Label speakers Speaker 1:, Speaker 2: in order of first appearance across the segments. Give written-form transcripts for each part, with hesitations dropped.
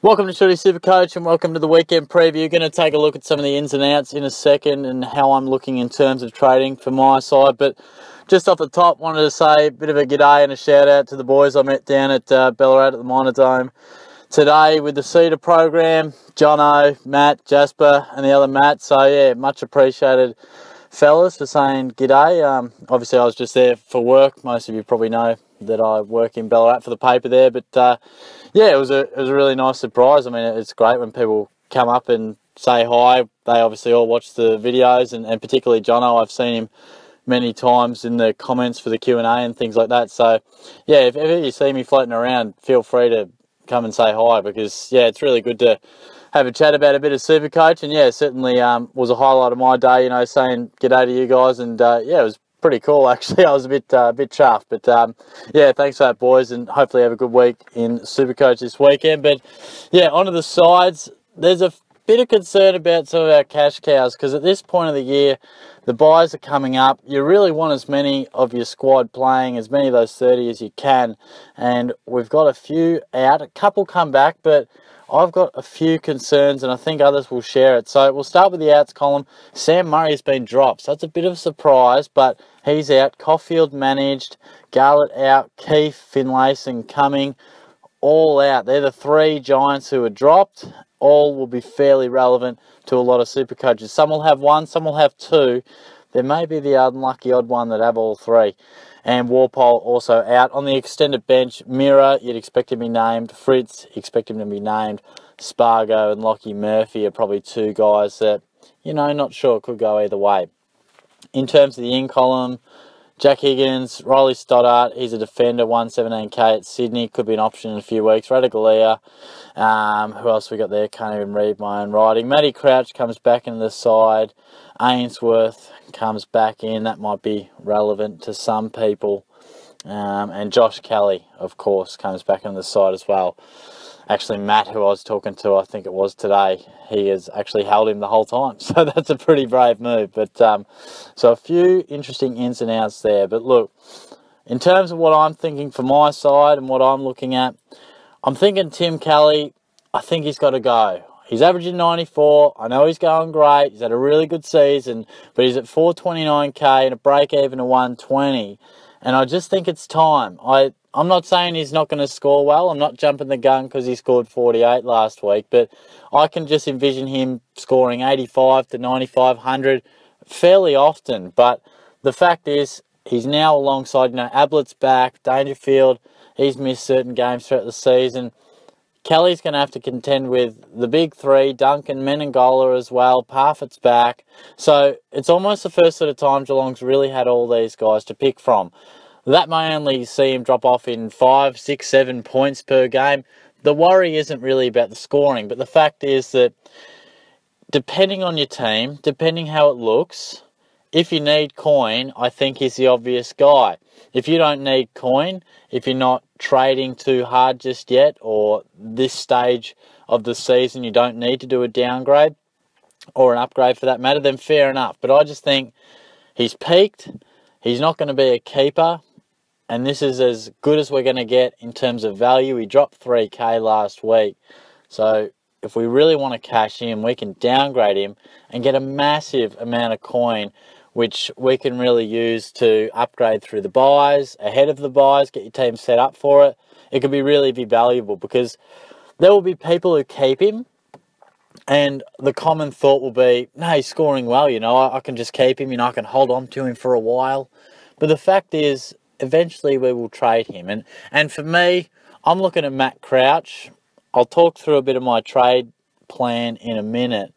Speaker 1: Welcome to SuperCoach and welcome to the weekend preview. Going to take a look at some of the ins and outs in a second and how I'm looking in terms of trading for my side. But just off the top, wanted to say a bit of a g'day and a shout out to the boys I met down at Ballarat at the Minor Dome today with the Cedar program. Jono, Matt, Jasper and the other Matt. So yeah, much appreciated fellas for saying g'day. Obviously I was just there for work. Most of you probably know that I work in Ballarat for the paper there, but yeah, it was a really nice surprise. I mean, it's great when people come up and say hi. They obviously all watch the videos, and particularly Jono. I've seen him many times in the comments for the Q&A and things like that. So yeah, if ever you see me floating around, feel free to come and say hi, because yeah, it's really good to have a chat about a bit of SuperCoach. And yeah, certainly was a highlight of my day, you know, saying g'day to you guys. And yeah, it was pretty cool actually. I was a bit chuffed, but yeah, thanks for that, boys, and hopefully have a good week in SuperCoach this weekend. But yeah, onto the sides. There's a bit of concern about some of our cash cows, because at this point of the year the buys are coming up. You really want as many of your squad playing, as many of those 30 as you can, and we've got a few out. A couple come back, but I've got a few concerns, and I think others will share it. So we'll start with the outs column. Sam Murray has been dropped, so that's a bit of a surprise, but he's out. Caulfield managed, Garlett out, Keith, Finlayson and Cumming all out. They're the three Giants who are dropped. All will be fairly relevant to a lot of super coaches. Some will have one, some will have two. There may be the unlucky odd one that have all three. And Warpole also out. On the extended bench, Mira, you'd expect him to be named. Fritz, expect him to be named. Spargo and Lockie Murphy are probably two guys that, you know, not sure, could go either way. In terms of the in column, Jack Higgins, Riley Stoddart, he's a defender, 117k at Sydney, could be an option in a few weeks. Radaglia, who else we got there? Can't even read my own writing. Matty Crouch comes back into the side. Ainsworth comes back in, that might be relevant to some people. And Josh Kelly, of course, comes back on the side as well. Actually, Matt, who I was talking to, I think it was today, he has actually held him the whole time. So that's a pretty brave move. But so a few interesting ins and outs there. But look, in terms of what I'm thinking for my side and what I'm looking at, I'm thinking Tim Kelly, I think he's got to go. He's averaging 94. I know he's going great. He's had a really good season, but he's at 429k and a break even of 120. And I just think it's time. I'm not saying he's not going to score well. I'm not jumping the gun because he scored 48 last week, but I can just envision him scoring 85 to 9500 fairly often. But the fact is, he's now alongside, you know, Ablett's back, Dangerfield, he's missed certain games throughout the season. Kelly's going to have to contend with the big three, Duncan, Menengola as well, Parfitt's back. So it's almost the first sort of time Geelong's really had all these guys to pick from. That may only see him drop off in 5, 6, 7 points per game. The worry isn't really about the scoring, but the fact is that depending on your team, depending how it looks, if you need coin, I think he's the obvious guy. If you don't need coin, if you're not trading too hard just yet, or this stage of the season you don't need to do a downgrade or an upgrade for that matter, then fair enough. But I just think he's peaked. He's not going to be a keeper, and this is as good as we're going to get in terms of value. He dropped 3k last week. So if we really want to cash in, we can downgrade him and get a massive amount of coin, which we can really use to upgrade through the buys, ahead of the buys, get your team set up for it. It could really be valuable, because there will be people who keep him, and the common thought will be, no, he's scoring well, you know, I can just keep him, you know, I can hold on to him for a while. But the fact is, eventually we will trade him. And for me, I'm looking at Matt Crouch. I'll talk through a bit of my trade plan in a minute.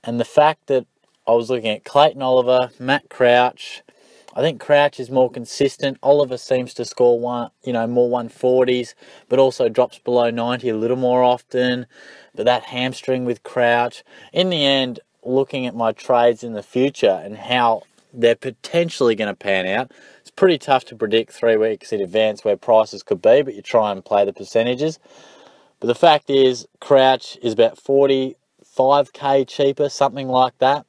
Speaker 1: And the fact that I was looking at Clayton Oliver, Matt Crouch. I think Crouch is more consistent. Oliver seems to score more 140s, but also drops below 90 a little more often. But that hamstring with Crouch. In the end, looking at my trades in the future and how they're potentially going to pan out, it's pretty tough to predict 3 weeks in advance where prices could be, but you try and play the percentages. But the fact is, Crouch is about 45k cheaper, something like that.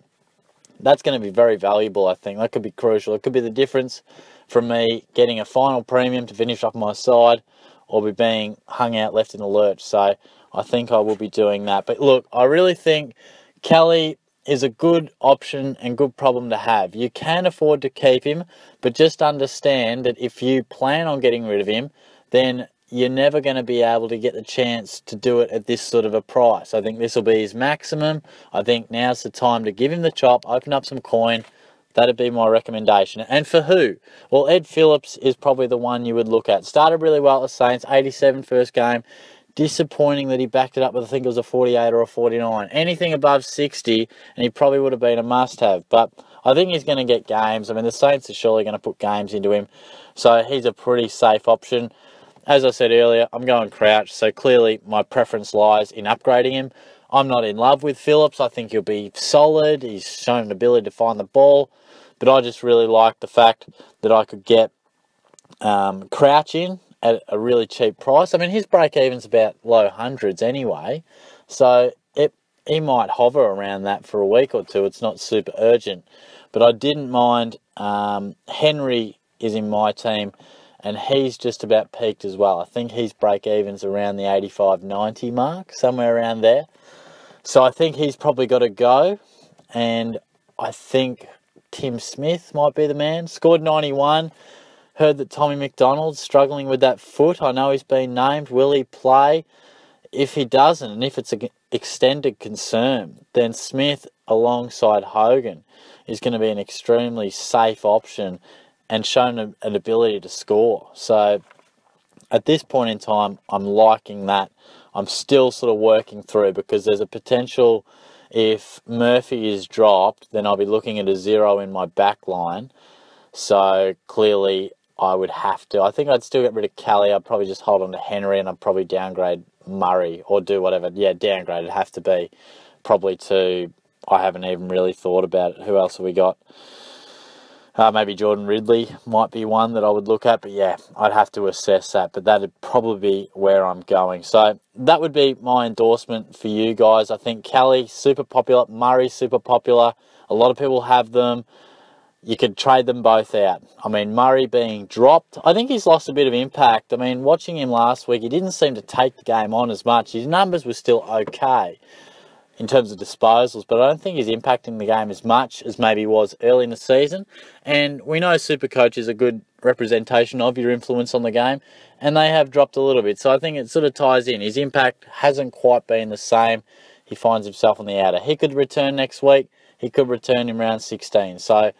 Speaker 1: That's going to be very valuable, I think. That could be crucial. It could be the difference from me getting a final premium to finish off my side, or be being hung out, left in the lurch. So I think I will be doing that. But look, I really think Kelly is a good option and good problem to have. You can afford to keep him, but just understand that if you plan on getting rid of him, then you're never going to be able to get the chance to do it at this sort of a price. I think this will be his maximum. I think now's the time to give him the chop, open up some coin. That'd be my recommendation. And for who? Well, Ed Phillips is probably the one you would look at. Started really well at the Saints, 87 first game. Disappointing that he backed it up with, I think it was a 48 or a 49. Anything above 60, and he probably would have been a must-have. But I think he's going to get games. I mean, the Saints are surely going to put games into him. So he's a pretty safe option. As I said earlier, I'm going Crouch, so clearly my preference lies in upgrading him. I'm not in love with Phillips. I think he'll be solid. He's shown an ability to find the ball. But I just really like the fact that I could get Crouch in at a really cheap price. I mean, his break-even's about low hundreds anyway. So he might hover around that for a week or two. It's not super urgent. But I didn't mind. Henry is in my team, and he's just about peaked as well. I think his break-even's around the 85-90 mark, somewhere around there. So I think he's probably got to go. And I think Tim Smith might be the man. Scored 91. Heard that Tommy McDonald's struggling with that foot. I know he's been named. Will he play? If he doesn't, and if it's an extended concern, then Smith alongside Hogan is going to be an extremely safe option and shown an ability to score. So at this point in time, I'm liking that. I'm still sort of working through, because there's a potential, if Murphy is dropped, then I'll be looking at a 0 in my back line. So clearly I would have to. I think I'd still get rid of Kelly. I'd probably just hold on to Henry, and I'd probably downgrade Murray or do whatever. Yeah, downgrade. It'd have to be probably to, I haven't even really thought about it. Who else have we got? Maybe Jordan Ridley might be one that I would look at. But yeah, I'd have to assess that. But that'd probably be where I'm going. So that would be my endorsement for you guys. I think Kelly, super popular. Murray, super popular. A lot of people have them. You could trade them both out. I mean, Murray being dropped, I think he's lost a bit of impact. I mean, watching him last week, he didn't seem to take the game on as much. His numbers were still okay in terms of disposals, but I don't think he's impacting the game as much as maybe he was early in the season. And we know SuperCoach is a good representation of your influence on the game, and they have dropped a little bit. So I think it sort of ties in. His impact hasn't quite been the same. He finds himself on the outer. He could return next week. He could return in round 16. So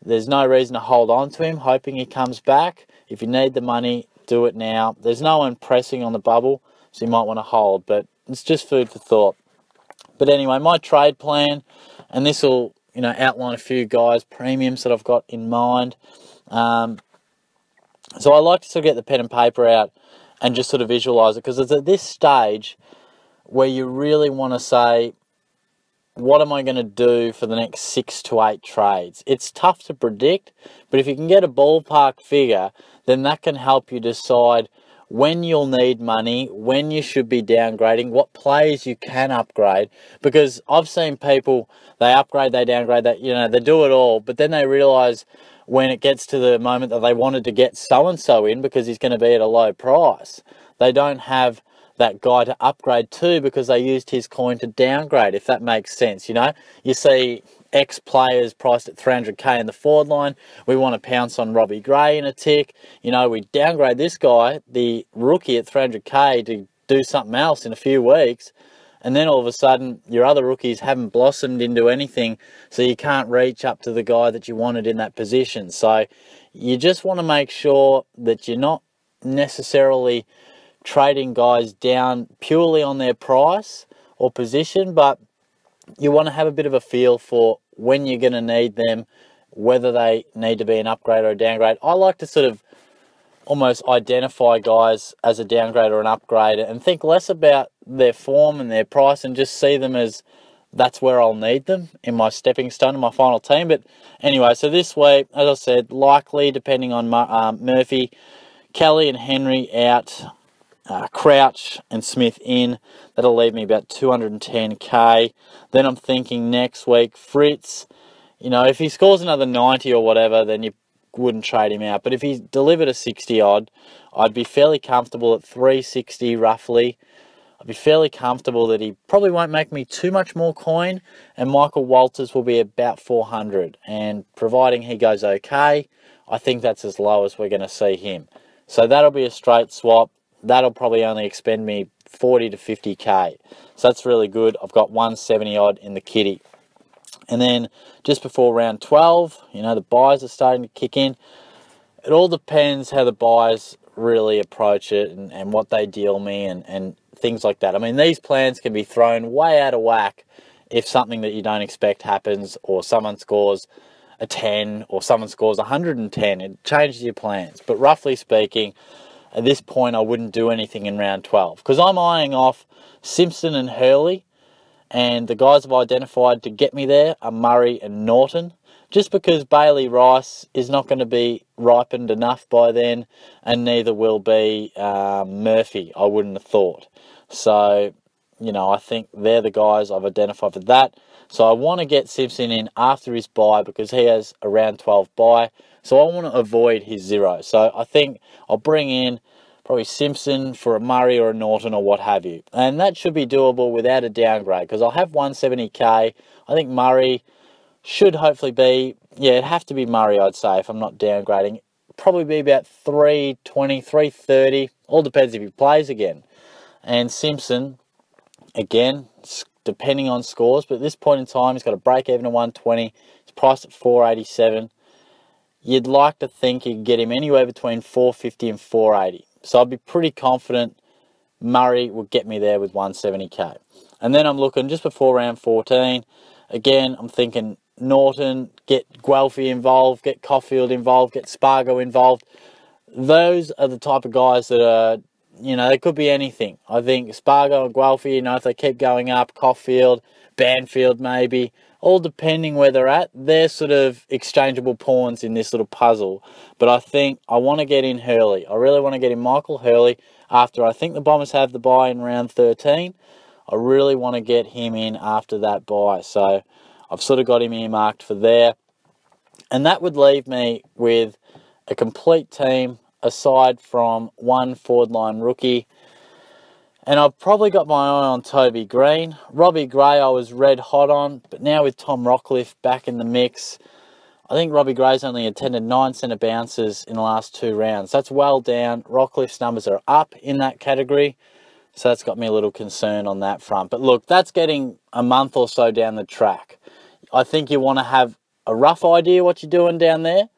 Speaker 1: there's no reason to hold on to him, hoping he comes back. If you need the money, do it now. There's no one pressing on the bubble, so you might want to hold, but it's just food for thought. But anyway, my trade plan, and this will, outline a few guys, premiums that I've got in mind. So I like to sort of get the pen and paper out and just sort of visualise it, because it's at this stage where you really want to say, what am I going to do for the next 6 to 8 trades? It's tough to predict, but if you can get a ballpark figure, then that can help you decide when you'll need money, when you should be downgrading, what players you can upgrade. Because I've seen people, they upgrade, they downgrade, they do it all, but then they realise when it gets to the moment that they wanted to get so-and-so in because he's going to be at a low price, they don't have that guy to upgrade to because they used his coin to downgrade, if that makes sense. You see X players priced at 300k in the forward line. We want to pounce on Robbie Gray in a tick. We downgrade this guy, the rookie, at 300k to do something else in a few weeks. And then all of a sudden, your other rookies haven't blossomed into anything, so you can't reach up to the guy that you wanted in that position. So you just want to make sure that you're not necessarily trading guys down purely on their price or position, but you want to have a bit of a feel for when you're going to need them, whether they need to be an upgrade or a downgrade. I like to sort of almost identify guys as a downgrade or an upgrade and think less about their form and their price and just see them as that's where I'll need them in my stepping stone in my final team. But anyway, so this week, as I said, likely, depending on Murphy, Kelly and Henry out, Crouch and Smith in. That'll leave me about 210k. Then I'm thinking next week, Fritz, if he scores another 90 or whatever, then you wouldn't trade him out. But if he delivered a 60 odd, I'd be fairly comfortable at 360 roughly. I'd be fairly comfortable that he probably won't make me too much more coin, and Michael Walters will be about 400. And providing he goes okay, I think that's as low as we're going to see him. So that'll be a straight swap. That'll probably only expend me 40 to 50k. So that's really good. I've got 170 odd in the kitty. And then just before round 12, the buys are starting to kick in. It all depends how the buys really approach it and what they deal me and things like that. I mean, these plans can be thrown way out of whack if something that you don't expect happens, or someone scores a 10 or someone scores 110. It changes your plans. But roughly speaking, at this point, I wouldn't do anything in round 12 because I'm eyeing off Simpson and Hurley, and the guys I've identified to get me there are Murray and Norton. Just because Bailey Rice is not going to be ripened enough by then, and neither will be Murphy, I wouldn't have thought. So, I think they're the guys I've identified for that. So I want to get Simpson in after his bye because he has a round 12 bye. So I want to avoid his 0. So I think I'll bring in probably Simpson for a Murray or a Norton or what have you. And that should be doable without a downgrade because I'll have 170k. I think Murray should hopefully be, it'd have to be Murray, I'd say, if I'm not downgrading. Probably be about 320, 330. All depends if he plays again. And Simpson, again, depending on scores, but at this point in time, he's got a break even of 120. He's priced at 487. You'd like to think you can get him anywhere between 450 and 480. So I'd be pretty confident Murray will get me there with 170k. And then I'm looking just before round 14. Again, I'm thinking Norton, get Guelphy involved, get Caulfield involved, get Spargo involved. Those are the type of guys that are, they could be anything. I think Spargo and Guelphy, if they keep going up, Caulfield, Banfield maybe, all depending where they're at, they're sort of exchangeable pawns in this little puzzle. But I think I want to get in Hurley. I really want to get in Michael Hurley after I think the Bombers have the bye in round 13. I really want to get him in after that bye. So I've sort of got him earmarked for there. And that would leave me with a complete team aside from one forward line rookie. And I've probably got my eye on Toby Green. Robbie Gray I was red hot on, but now with Tom Rockcliffe back in the mix, I think Robbie Gray's only attended 9 centre bounces in the last 2 rounds. That's well down. Rockcliffe's numbers are up in that category. So that's got me a little concerned on that front. But look, that's getting a month or so down the track. I think you want to have a rough idea what you're doing down there,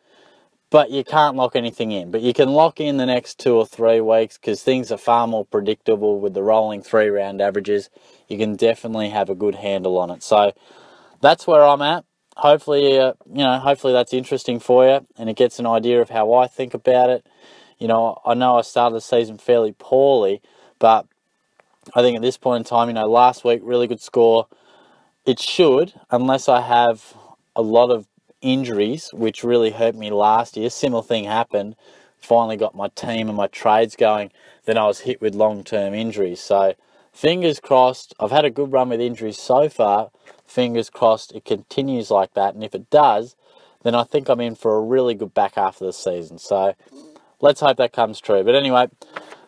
Speaker 1: but you can't lock anything in. But you can lock in the next 2 or 3 weeks because things are far more predictable with the rolling 3-round averages. You can definitely have a good handle on it. So that's where I'm at. Hopefully, hopefully that's interesting for you and it gets an idea of how I think about it. I know I started the season fairly poorly, but I think at this point in time, last week, really good score. It should, unless I have a lot of injuries, which really hurt me last year. Similar thing happened. Finally got my team and my trades going. Then I was hit with long-term injuries. So fingers crossed. I've had a good run with injuries so far. Fingers crossed it continues like that. And if it does, then I think I'm in for a really good back half of the season. So let's hope that comes true. But anyway,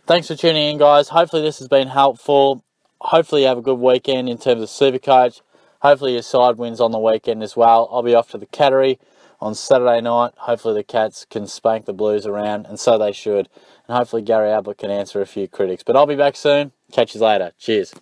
Speaker 1: thanks for tuning in, guys. Hopefully this has been helpful. Hopefully you have a good weekend in terms of SuperCoach. Hopefully your side wins on the weekend as well. I'll be off to the Cattery on Saturday night. Hopefully the Cats can spank the Blues around, and so they should. And hopefully Gary Ablett can answer a few critics. But I'll be back soon. Catch you later. Cheers.